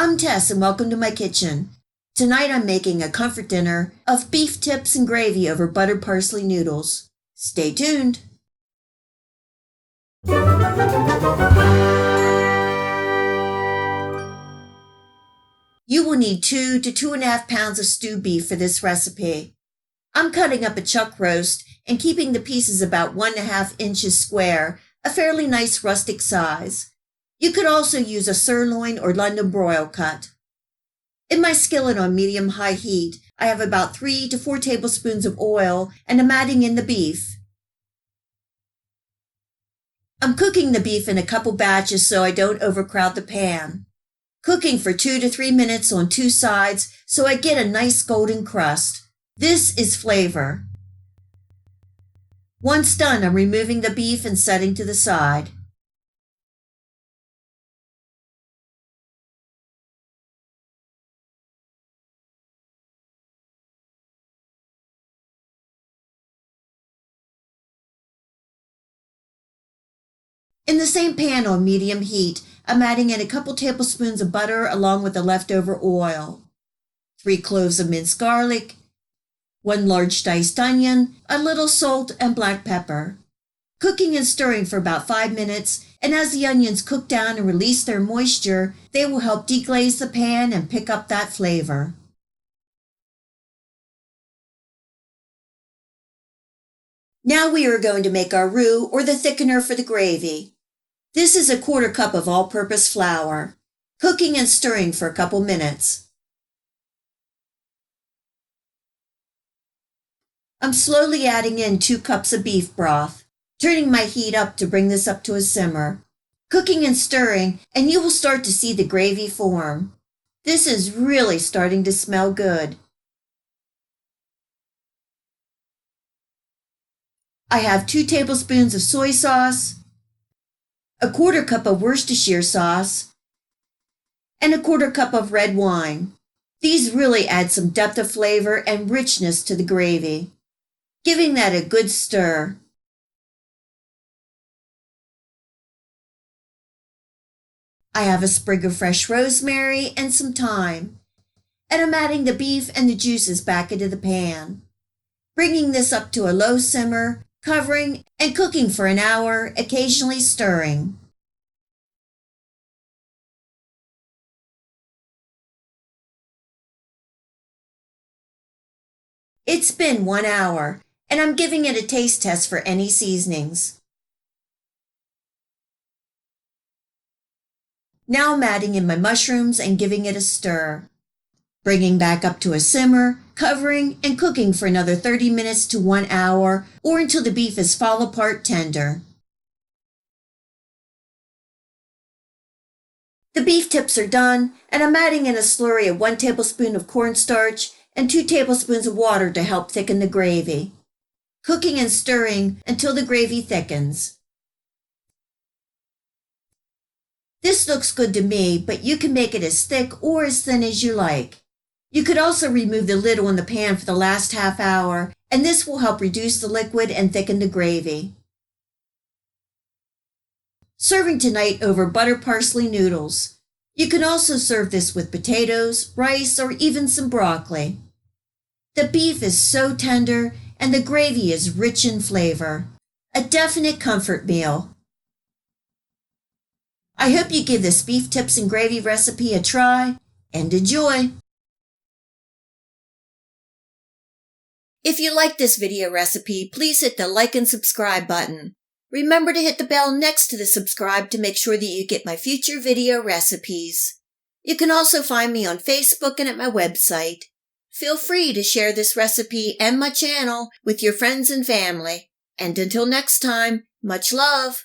I'm Tess and welcome to my kitchen. Tonight I'm making a comfort dinner of beef tips and gravy over buttered parsley noodles. Stay tuned. You will need 2 to 2.5 pounds of stewed beef for this recipe. I'm cutting up a chuck roast and keeping the pieces about 1.5 inches square, a fairly nice rustic size. You could also use a sirloin or London broil cut. In my skillet on medium-high heat, I have about 3 to 4 tablespoons of oil and I'm adding in the beef. I'm cooking the beef in a couple batches so I don't overcrowd the pan. Cooking for 2 to 3 minutes on 2 sides so I get a nice golden crust. This is flavor. Once done, I'm removing the beef and setting to the side. In the same pan on medium heat, I'm adding in a couple tablespoons of butter along with the leftover oil, 3 cloves of minced garlic, 1 large diced onion, a little salt and black pepper. Cooking and stirring for about 5 minutes, and as the onions cook down and release their moisture, they will help deglaze the pan and pick up that flavor. Now we are going to make our roux or the thickener for the gravy. This is 1/4 cup of all-purpose flour. Cooking and stirring for a couple minutes. I'm slowly adding in 2 cups of beef broth, turning my heat up to bring this up to a simmer. Cooking and stirring, and you will start to see the gravy form. This is really starting to smell good. I have 2 tablespoons of soy sauce, 1/4 cup of Worcestershire sauce, and 1/4 cup of red wine. These really add some depth of flavor and richness to the gravy, giving that a good stir. I have a sprig of fresh rosemary and some thyme, and I'm adding the beef and the juices back into the pan, bringing this up to a low simmer, covering and cooking for an hour, occasionally stirring. It's been 1 hour, and I'm giving it a taste test for any seasonings. Now I'm adding in my mushrooms and giving it a stir, bringing back up to a simmer, covering and cooking for another 30 minutes to 1 hour or until the beef is fall apart tender. The beef tips are done, and I'm adding in a slurry of 1 tablespoon of cornstarch and 2 tablespoons of water to help thicken the gravy. Cooking and stirring until the gravy thickens. This looks good to me, but you can make it as thick or as thin as you like. You could also remove the lid on the pan for the last half hour, and this will help reduce the liquid and thicken the gravy. Serving tonight over buttered parsley noodles. You can also serve this with potatoes, rice, or even some broccoli. The beef is so tender, and the gravy is rich in flavor. A definite comfort meal. I hope you give this beef tips and gravy recipe a try, and enjoy! If you like this video recipe, please hit the like and subscribe button. Remember to hit the bell next to the subscribe to make sure that you get my future video recipes. You can also find me on Facebook and at my website. Feel free to share this recipe and my channel with your friends and family. And until next time, much love!